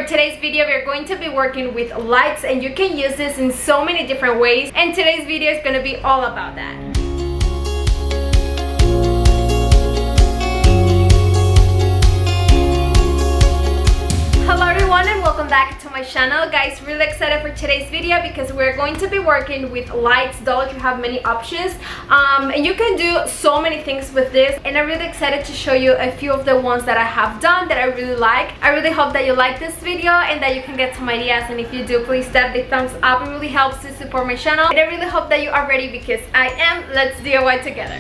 today's video, we're going to be working with lights, and you can use this in so many different ways, and today's video is going to be all about that. Hello everyone and welcome back to my channel. Guys, really excited for today's video because we're going to be working with lights. Dollar Tree have many options and you can do so many things with this, and I'm really excited to show you a few of the ones that I have done that I really like. I really hope that you like this video and that you can get some ideas, and if you do, please tap the thumbs up. It really helps to support my channel, and I really hope that you are ready because I am. Let's DIY together.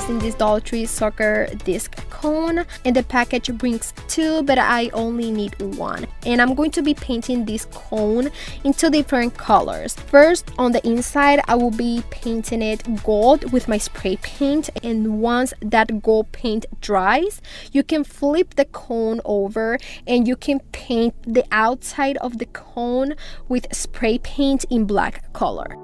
In this Dollar Tree soccer disc cone, and the package brings two, but I only need one, and I'm going to be painting this cone into different colors. First, on the inside I will be painting it gold with my spray paint, and once that gold paint dries, you can flip the cone over and you can paint the outside of the cone with spray paint in black color.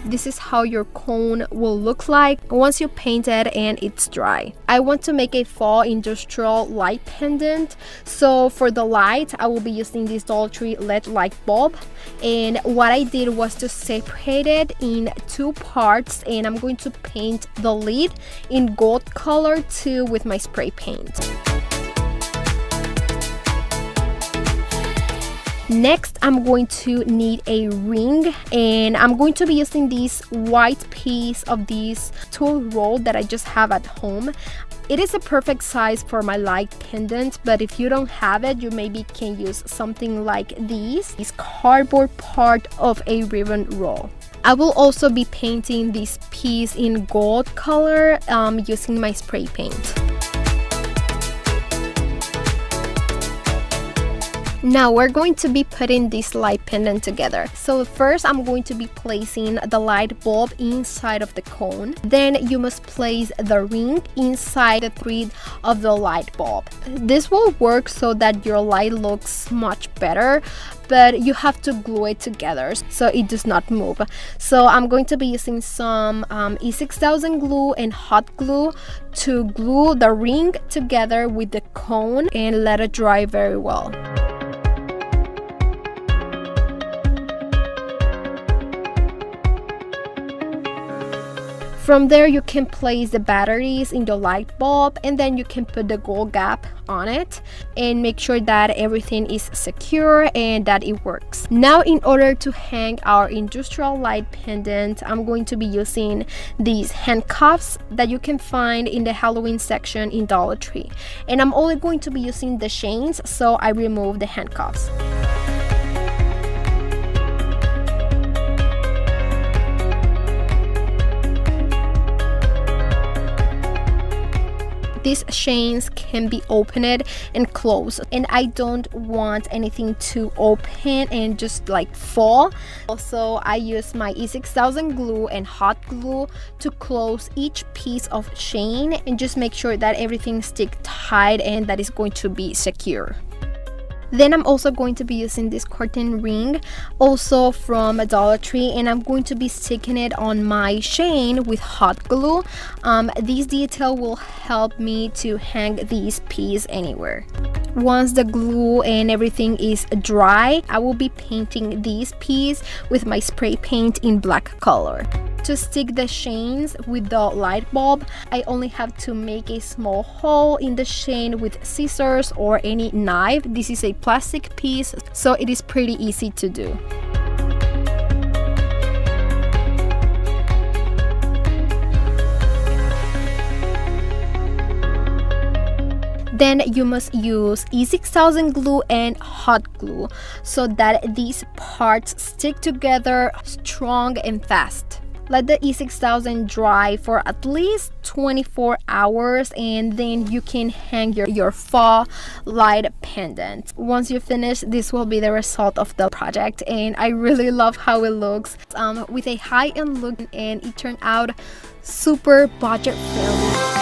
This is how your cone will look like once you paint it and it's dry. I want to make a fall industrial light pendant, so for the light I will be using this Dollar Tree LED light bulb, and what I did was to separate it in two parts, and I'm going to paint the lid in gold color too with my spray paint. Next, I'm going to need a ring, and I'm going to be using this white piece of this tool roll that I just have at home. It is a perfect size for my light pendant, but if you don't have it, you maybe can use something like this cardboard part of a ribbon roll. I will also be painting this piece in gold color using my spray paint. Now we're going to be putting this light pendant together. So first I'm going to be placing the light bulb inside of the cone. Then you must place the ring inside the thread of the light bulb. This will work so that your light looks much better, but you have to glue it together so it does not move. So I'm going to be using some E6000 glue and hot glue to glue the ring together with the cone and let it dry very well. From there, you can place the batteries in the light bulb, and then you can put the gold cap on it and make sure that everything is secure and that it works. Now, in order to hang our industrial light pendant, I'm going to be using these handcuffs that you can find in the Halloween section in Dollar Tree. And I'm only going to be using the chains, so I remove the handcuffs. These chains can be opened and closed, and I don't want anything to open and just like fall. Also, I use my E6000 glue and hot glue to close each piece of chain and just make sure that everything sticks tight and that is going to be secure. Then I'm also going to be using this curtain ring, also from Dollar Tree, and I'm going to be sticking it on my chain with hot glue. This detail will help me to hang this piece anywhere. Once the glue and everything is dry, I will be painting this piece with my spray paint in black color. To stick the chains with the light bulb, I only have to make a small hole in the chain with scissors or any knife. This is a plastic piece, so it is pretty easy to do. Then you must use E6000 glue and hot glue so that these parts stick together strong and fast. Let the E6000 dry for at least 24 hours, and then you can hang your fall light pendant. Once you finish, this will be the result of the project, and I really love how it looks with a high-end look, and it turned out super budget friendly.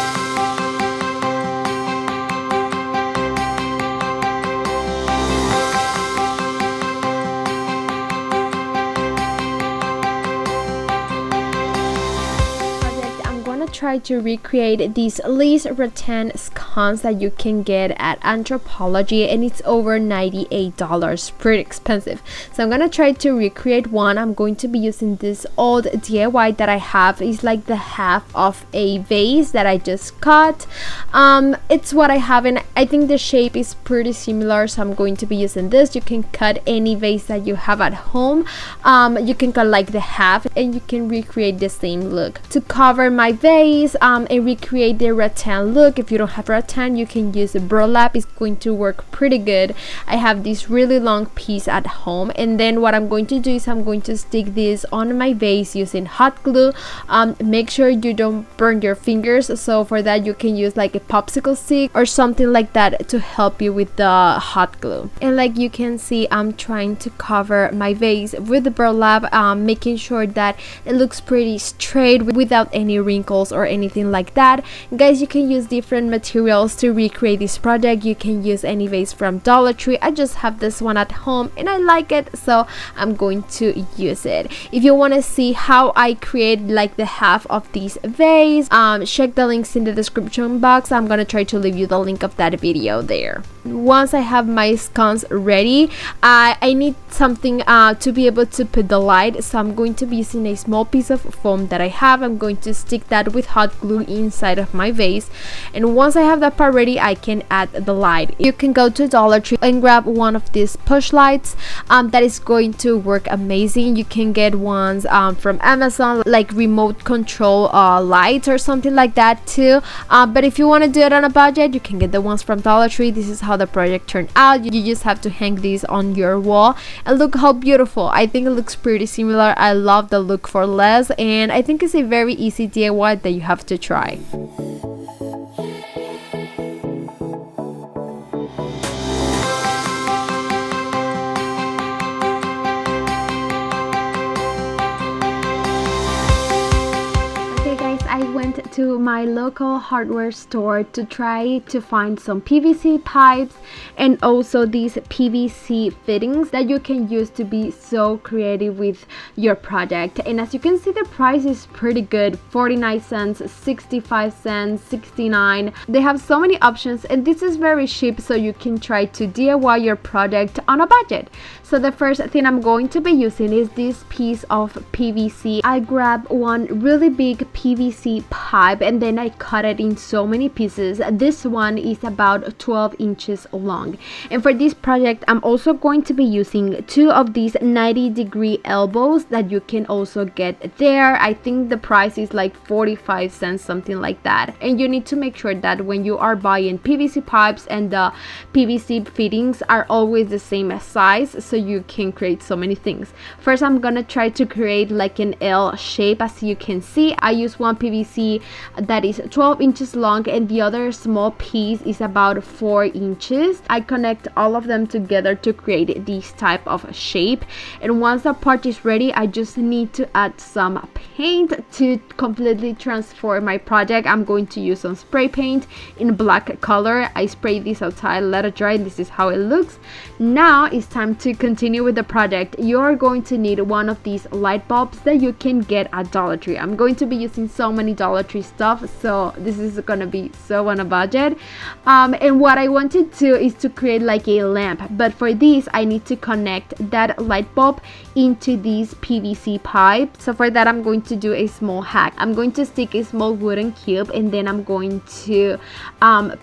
try to recreate this lace rattan sconce that you can get at Anthropology, and it's over $98. Pretty expensive. So I'm gonna try to recreate one. I'm going to be using this old DIY that I have. It's like the half of a vase that I just cut. It's what I have, and I think the shape is pretty similar, so I'm going to be using this. You can cut any vase that you have at home. You can cut like the half and you can recreate the same look. To cover my vase and recreate the rattan look, if you don't have rattan, you can use a burlap. It's going to work pretty good. I have this really long piece at home, and then what I'm going to do is I'm going to stick this on my vase using hot glue. Make sure you don't burn your fingers, so for that you can use like a popsicle stick or something like that to help you with the hot glue. And like you can see, I'm trying to cover my vase with the burlap, making sure that it looks pretty straight without any wrinkles or anything like that. Guys, you can use different materials to recreate this project. You can use any vase from Dollar Tree. I just have this one at home and I like it, so I'm going to use it. If you want to see how I create like the half of this vase, check the links in the description box. I'm gonna try to leave you the link of that video there. Once I have my sconce ready, I need something to be able to put the light, so I'm going to be using a small piece of foam that I have. I'm going to stick that with hot glue inside of my vase, and once I have that part ready, I can add the light. You can go to Dollar Tree and grab one of these push lights. That is going to work amazing. You can get ones from Amazon, like remote control lights or something like that too, but if you want to do it on a budget, you can get the ones from Dollar Tree. This is how the project turned out. You just have to hang these on your wall, and look how beautiful. I think it looks pretty similar. I love the look for less, and I think it's a very easy DIY that you have to try. I went to my local hardware store to try to find some PVC pipes and also these PVC fittings that you can use to be so creative with your project. And as you can see, the price is pretty good. 49 cents, 65 cents, 69. They have so many options, and this is very cheap, so you can try to DIY your project on a budget. So the first thing I'm going to be using is this piece of PVC. I grabbed one really big PVC pipe and then I cut it in so many pieces. This one is about 12 inches long, and for this project I'm also going to be using two of these 90-degree elbows that you can also get there. I think the price is like 45 cents, something like that. And you need to make sure that when you are buying PVC pipes and the PVC fittings are always the same size, so you can create so many things. First, I'm gonna try to create like an L shape. As you can see, I use one PVC that is 12 inches long and the other small piece is about 4 inches. I connect all of them together to create this type of shape, and once the part is ready, I just need to add some paint to completely transform my project. I'm going to use some spray paint in black color. I sprayed this outside, let it dry. This is how it looks. Now it's time to continue with the project. You're going to need one of these light bulbs that you can get at Dollar Tree. I'm going to be using so many Dollar Tree stuff, so this is gonna be so on a budget. And what I want to do is to create like a lamp, but for this I need to connect that light bulb into these PVC pipe. So for that, I'm going to do a small hack. I'm going to stick a small wooden cube, and then I'm going to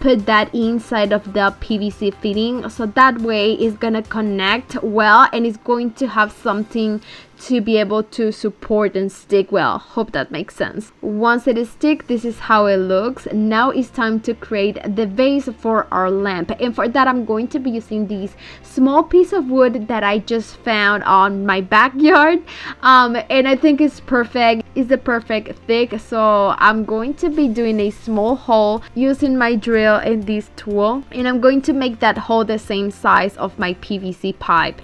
put that inside of the PVC fitting, so that way it's gonna connect well and it's going to have something to be able to support and stick well. Hope that makes sense. Once it is stick, this is how it looks. Now it's time to create the base for our lamp, and for that I'm going to be using this small piece of wood that I just found on my backyard, and I think it's perfect. It's the perfect thick, so I'm going to be doing a small hole using my drill and this tool, and I'm going to make that hole the same size of my PVC pipe.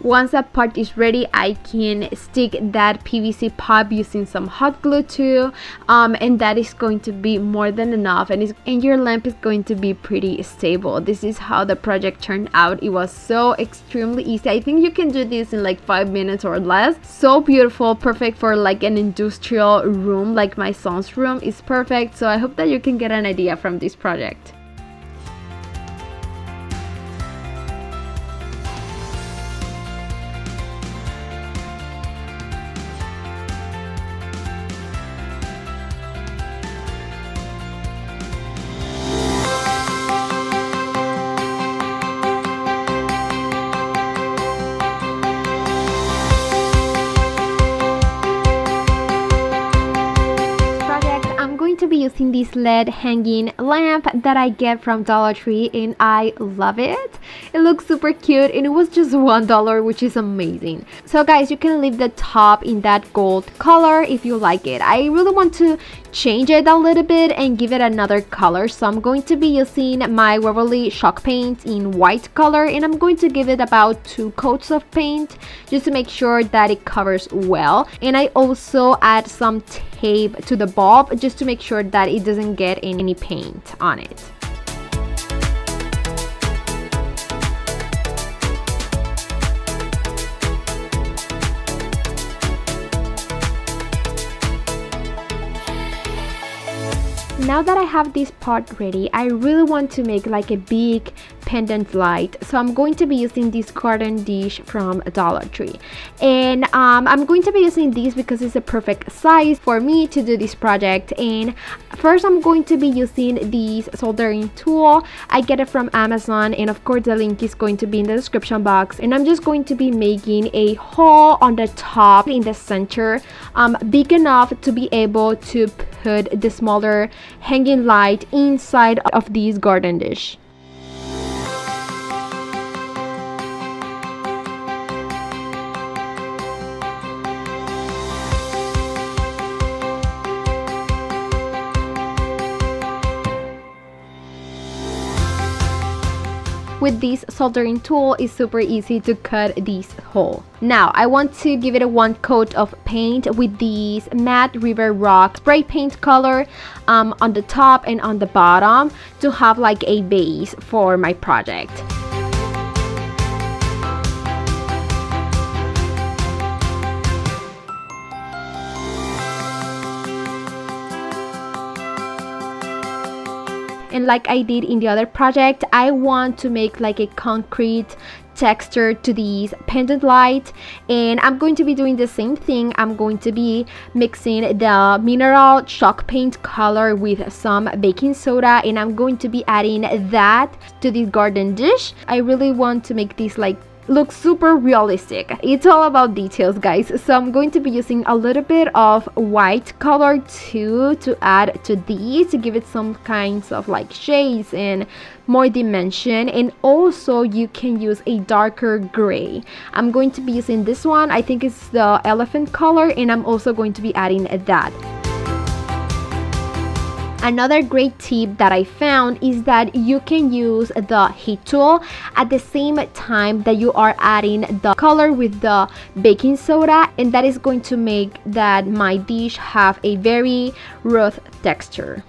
Once that part is ready, I can stick that PVC pipe using some hot glue too, and that is going to be more than enough, and your lamp is going to be pretty stable. This is how the project turned out. It was so extremely easy. I think you can do this in like 5 minutes or less. So beautiful, perfect for like an industrial room, like my son's room is perfect. So I hope that you can get an idea from this project. To be using this LED hanging lamp that I get from Dollar Tree, and I love it. It looks super cute, and it was just $1, which is amazing. So guys, you can leave the top in that gold color if you like it. I really want to change it a little bit and give it another color, so I'm going to be using my Waverly chalk paint in white color, and I'm going to give it about 2 coats of paint just to make sure that it covers well. And I also add some tape to the bulb just to make sure that it doesn't get any paint on it. Now that I have this part ready, I really want to make like a big pendant light, so I'm going to be using this garden dish from Dollar Tree, and I'm going to be using this because it's a perfect size for me to do this project. And first I'm going to be using this soldering tool. I get it from Amazon, and of course the link is going to be in the description box. And I'm just going to be making a hole on the top in the center, big enough to be able to put the smaller hanging light inside of this garden dish. With this soldering tool, it's super easy to cut this hole. Now I want to give it a 1 coat of paint with this matte river rock spray paint color on the top and on the bottom to have like a base for my project. And like I did in the other project, I want to make like a concrete texture to these pendant light, and I'm going to be doing the same thing. I'm going to be mixing the mineral chalk paint color with some baking soda, and I'm going to be adding that to this garden dish. I really want to make this like look super realistic. It's all about details, guys. So I'm going to be using a little bit of white color too to add to these, to give it some kinds of like shades and more dimension. And also you can use a darker gray. I'm going to be using this one. I think it's the elephant color, and I'm also going to be adding that. Another great tip that I found is that you can use the heat tool at the same time that you are adding the color with the baking soda, and that is going to make that my dish have a very rough texture.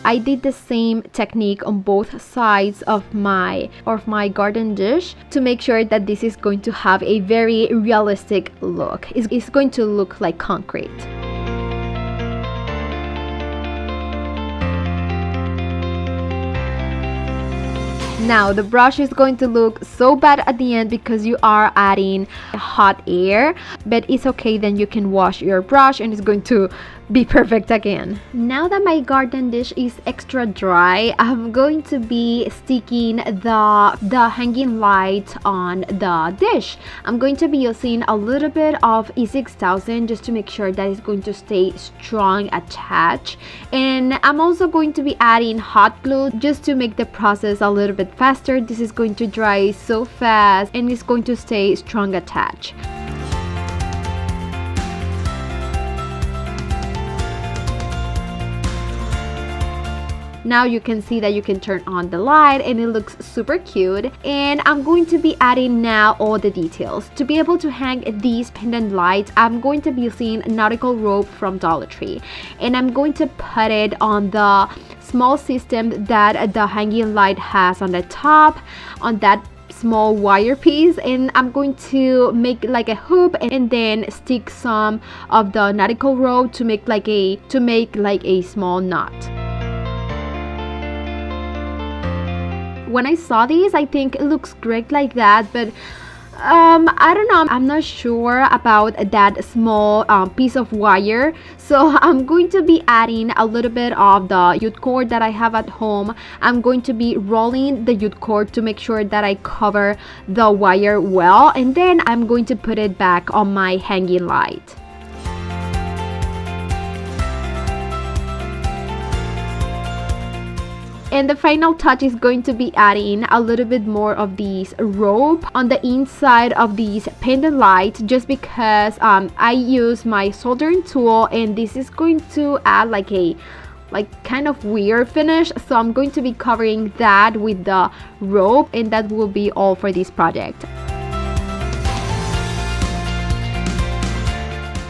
I did the same technique on both sides of my garden dish to make sure that this is going to have a very realistic look. It's going to look like concrete. Now the brush is going to look so bad at the end because you are adding hot air, but it's okay, then you can wash your brush and it's going to be perfect again. Now that my garden dish is extra dry, I'm going to be sticking the hanging light on the dish. I'm going to be using a little bit of E6000 just to make sure that it's going to stay strong attached, and I'm also going to be adding hot glue just to make the process a little bit lot faster. This is going to dry so fast and it's going to stay strong attached. Now you can see that you can turn on the light and it looks super cute. And I'm going to be adding now all the details. To be able to hang these pendant lights, I'm going to be using nautical rope from Dollar Tree. And I'm going to put it on the small system that the hanging light has on the top, on that small wire piece, and I'm going to make like a hoop and then stick some of the nautical rope to make like a small knot. When I saw these, I think it looks great like that, but I don't know, I'm not sure about that small piece of wire, so I'm going to be adding a little bit of the jute cord that I have at home. I'm going to be rolling the jute cord to make sure that I cover the wire well, and then I'm going to put it back on my hanging light. And the final touch is going to be adding a little bit more of these rope on the inside of these pendant lights, just because I use my soldering tool and this is going to add like kind of weird finish, so I'm going to be covering that with the rope, and that will be all for this project.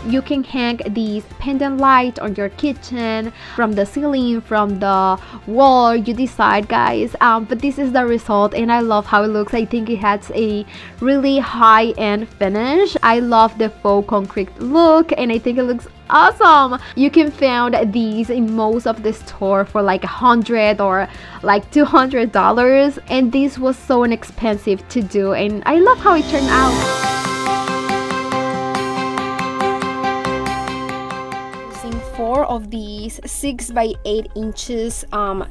You can hang these pendant lights on your kitchen, from the ceiling, from the wall, you decide, guys, but this is the result and I love how it looks. I think it has a really high-end finish. I love the faux concrete look and I think it looks awesome. You can find these in most of the store for like $100 or like $200, and this was so inexpensive to do and I love how it turned out. 4 of these 6 by 8 inches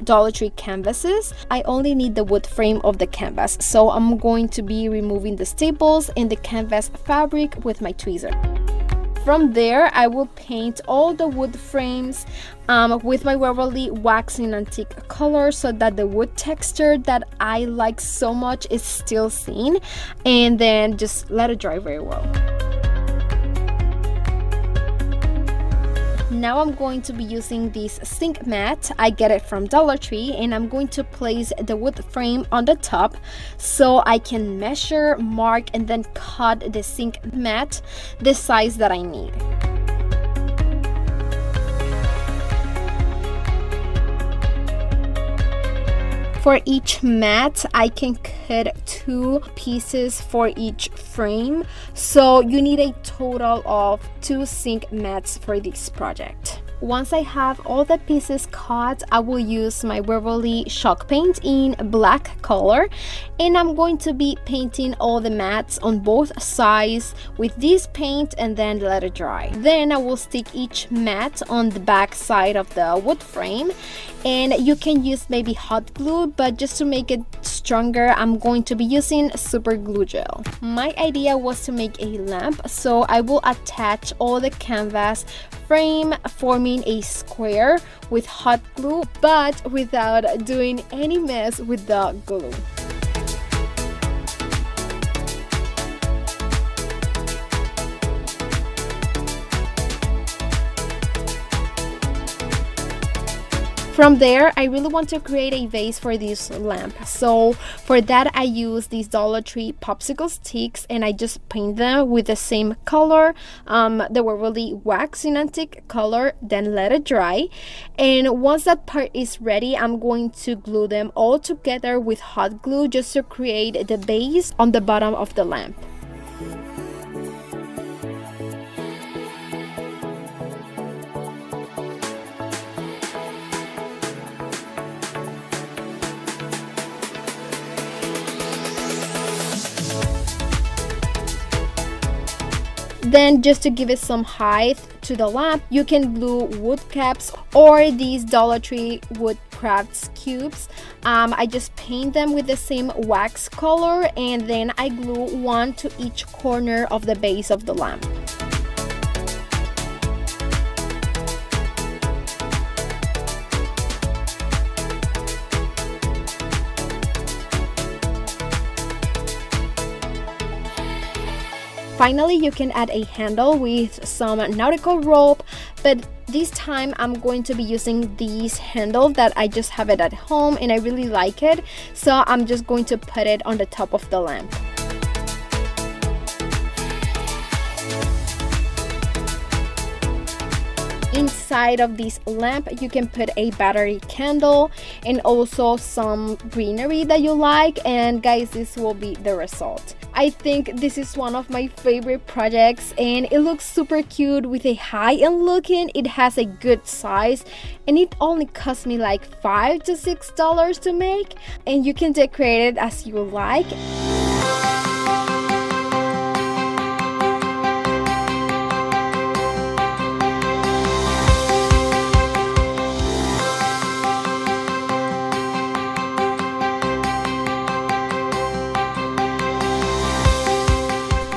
Dollar Tree canvases. I only need the wood frame of the canvas, so I'm going to be removing the staples and the canvas fabric with my tweezer. From there, I will paint all the wood frames with my Waverly waxing antique color so that the wood texture that I like so much is still seen, and then just let it dry very well. Now I'm going to be using this sink mat. I get it from Dollar Tree, and I'm going to place the wood frame on the top so I can measure, mark, and then cut the sink mat the size that I need. For each mat, I can cut 2 pieces for each frame, so you need a total of 2 sink mats for this project. Once I have all the pieces cut, I will use my Waverly chalk paint in black color, and I'm going to be painting all the mats on both sides with this paint and then let it dry. Then I will stick each mat on the back side of the wood frame, and you can use maybe hot glue, but just to make it stronger, I'm going to be using super glue gel. My idea was to make a lamp, so I will attach all the canvas frame forming a square with hot glue, but without doing any mess with the glue. From there, I really want to create a vase for this lamp. So for that, I use these Dollar Tree popsicle sticks and I just paint them with the same color. They were really waxing antique color, then let it dry. And once that part is ready, I'm going to glue them all together with hot glue just to create the base on the bottom of the lamp. Then just to give it some height to the lamp, you can glue wood caps or these Dollar Tree wood crafts cubes. I just paint them with the same wax color and then I glue one to each corner of the base of the lamp. finally, you can add a handle with some nautical rope, but this time I'm going to be using this handle that I just have it at home and I really like it, so I'm just going to put it on the top of the lamp. Inside of this lamp you can put a battery candle and also some greenery that you like, and guys, this will be the result. I think this is one of my favorite projects and it looks super cute with a high-end looking. It has a good size and it only cost me like $5 to $6 to make, and you can decorate it as you like.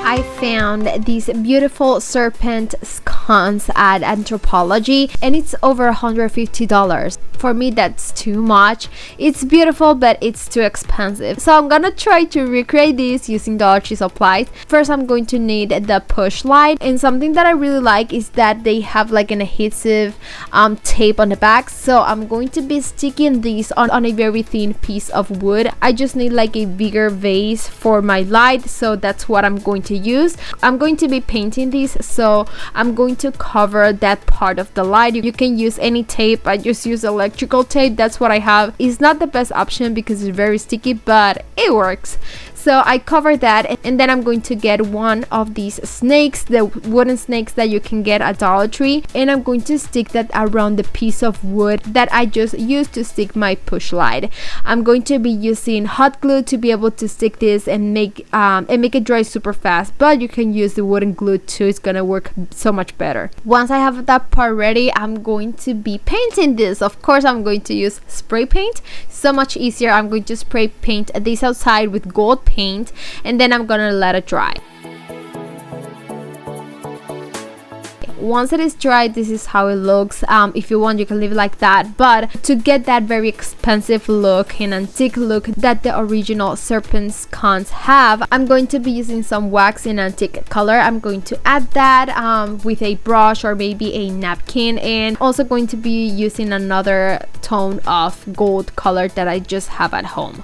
I found this beautiful serpent sconce at Anthropology and it's over $150. For me, that's too much. It's beautiful, but it's too expensive. So I'm gonna try to recreate this using Dollar Tree supplies. First, I'm going to need the push light, and something that I really like is that they have like an adhesive tape on the back. So I'm going to be sticking these on a very thin piece of wood. I just need like a bigger vase for my light, so that's what I'm going to use. I'm going to be painting these, so I'm going to cover that part of the light. You can use any tape. I just use electrical tape. That's what I have. It's not the best option because it's very sticky, but it works. So I cover that, and then I'm going to get one of these snakes, the wooden snakes that you can get at Dollar Tree, and I'm going to stick that around the piece of wood that I just used to stick my push light. I'm going to be using hot glue to be able to stick this and make it dry super fast, but you can use the wooden glue too. It's gonna work so much better. Once I have that part ready, I'm going to be painting this. Of course, I'm going to use spray paint. So much easier. I'm going to spray paint this outside with gold paint, and then I'm gonna let it dry. Once it is dry, this is how it looks. If you want, you can leave it like that, but to get that very expensive look and antique look that the original Serpent sconce have, I'm going to be using some wax in antique color. I'm going to add that with a brush or maybe a napkin, and also going to be using another tone of gold color that I just have at home.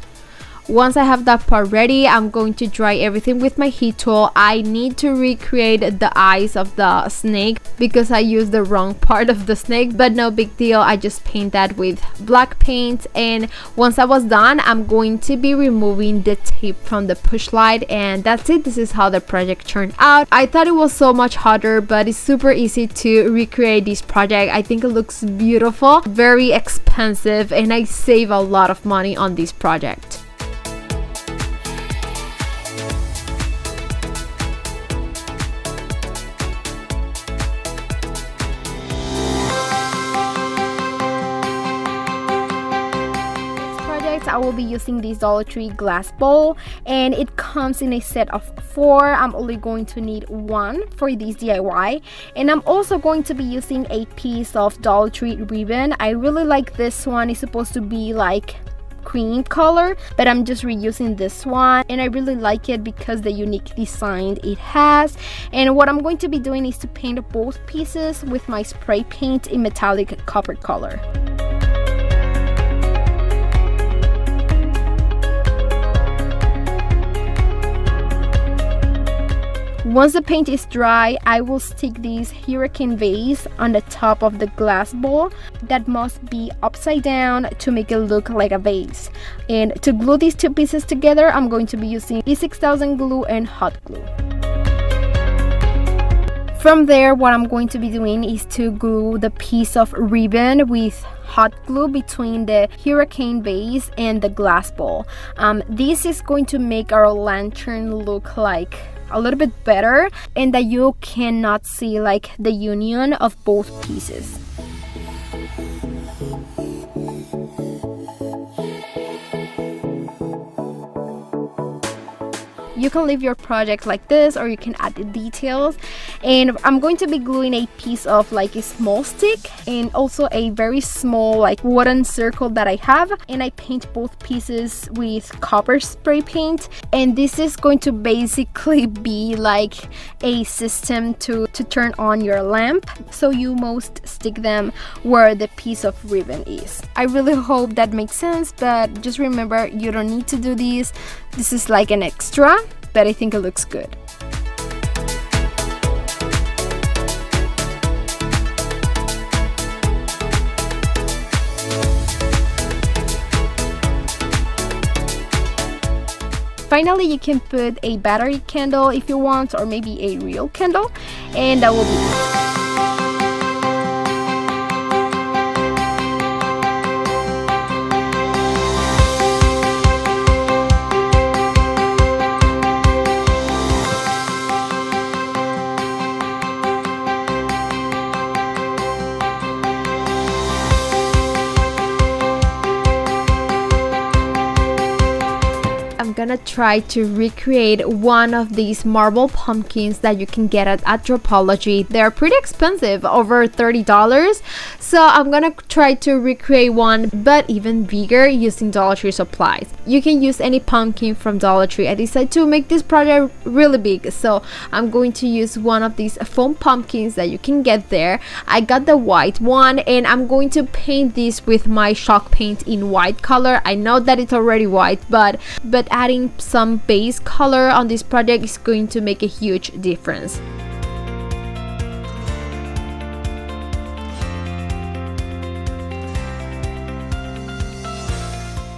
Once I have that part ready, I'm going to dry everything with my heat tool. I need to recreate the eyes of the snake because I used the wrong part of the snake, but no big deal. I just paint that with black paint, and once I was done, I'm going to be removing the tape from the push light, and that's it. This is how the project turned out. I thought it was so much harder, but it's super easy to recreate this project. I think it looks beautiful, very expensive, and I save a lot of money on this project. I will be using this Dollar Tree glass bowl, and it comes in a set of 4. I'm only going to need 1 for this DIY, and I'm also going to be using a piece of Dollar Tree ribbon. I really like this one. It's supposed to be like cream color, but I'm just reusing this one, and I really like it because the unique design it has. And what I'm going to be doing is to paint both pieces with my spray paint in metallic copper color. Once the paint is dry, I will stick this hurricane vase on the top of the glass bowl that must be upside down to make it look like a vase. And to glue these two pieces together, I'm going to be using E6000 glue and hot glue. From there, what I'm going to be doing is to glue the piece of ribbon with hot glue between the hurricane vase and the glass bowl. This is going to make our lantern look like a little bit better, and that you cannot see like the union of both pieces. You can leave your project like this, or you can add the details. And I'm going to be gluing a piece of like a small stick and also a very small like wooden circle that I have, and I paint both pieces with copper spray paint. And this is going to basically be like a system to turn on your lamp, so you must stick them where the piece of ribbon is. I really hope that makes sense, but just remember, you don't need to do this. This is like an extra, but I think it looks good. Finally, you can put a battery candle if you want, or maybe a real candle, and that will be it. I'm gonna try to recreate one of these marble pumpkins that you can get at Anthropology. They're pretty expensive, over $30. So I'm gonna try to recreate one, but even bigger, using Dollar Tree supplies. You can use any pumpkin from Dollar Tree. I decided to make this project really big, so I'm going to use one of these foam pumpkins that you can get there. I got the white one, and I'm going to paint this with my chalk paint in white color. I know that it's already white, but adding some base color on this project is going to make a huge difference.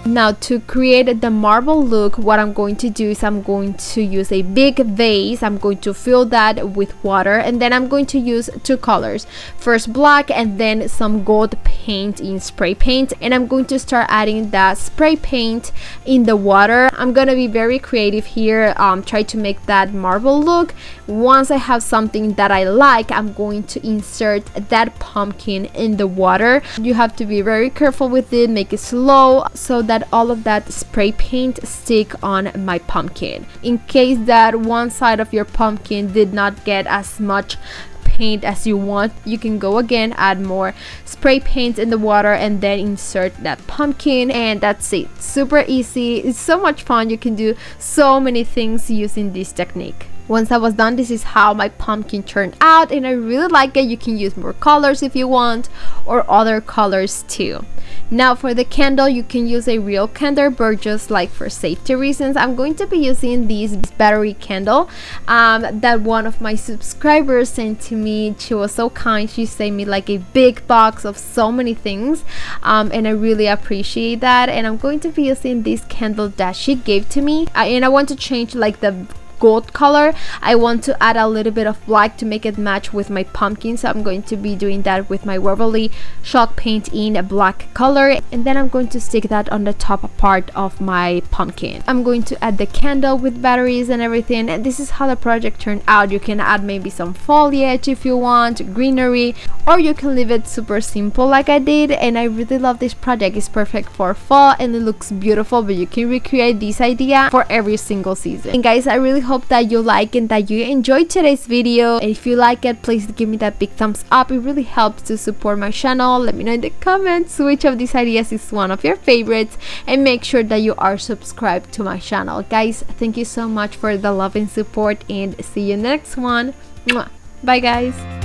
Now, to create the marble look, what I'm going to do is I'm going to use a big vase. I'm going to fill that with water, and then I'm going to use two colors. First black, and then some gold paint in spray paint, and I'm going to start adding that spray paint in the water. I'm gonna be very creative here, try to make that marble look. Once I have something that I like, I'm going to insert that pumpkin in the water. You have to be very careful with it, make it slow, so that all of that spray paint stick on my pumpkin. In case that one side of your pumpkin did not get as much paint as you want, you can go again, add more spray paint in the water, and then insert that pumpkin, and that's it. Super easy. It's so much fun. You can do so many things using this technique. Once I was done, this is how my pumpkin turned out, and I really like it. You can use more colors if you want, or other colors too. Now for the candle, you can use a real candle, but just like for safety reasons, I'm going to be using this battery candle that one of my subscribers sent to me. She was so kind. She sent me like a big box of so many things, and I really appreciate that. And I'm going to be using this candle that she gave to me, and I want to change like the gold color. I want to add a little bit of black to make it match with my pumpkin, so I'm going to be doing that with my Waverly chalk paint in a black color, and then I'm going to stick that on the top part of my pumpkin. I'm going to add the candle with batteries and everything, and this is how the project turned out. You can add maybe some foliage if you want, greenery, or you can leave it super simple like I did. And I really love this project. It's perfect for fall and it looks beautiful, but you can recreate this idea for every single season. And guys, I really hope that you like and that you enjoyed today's video, and if you like it, please give me that big thumbs up. It really helps to support my channel. Let me know in the comments which of these ideas is one of your favorites, and make sure that you are subscribed to my channel. Guys, thank you so much for the love and support, and see you in the next one. Mwah. Bye guys.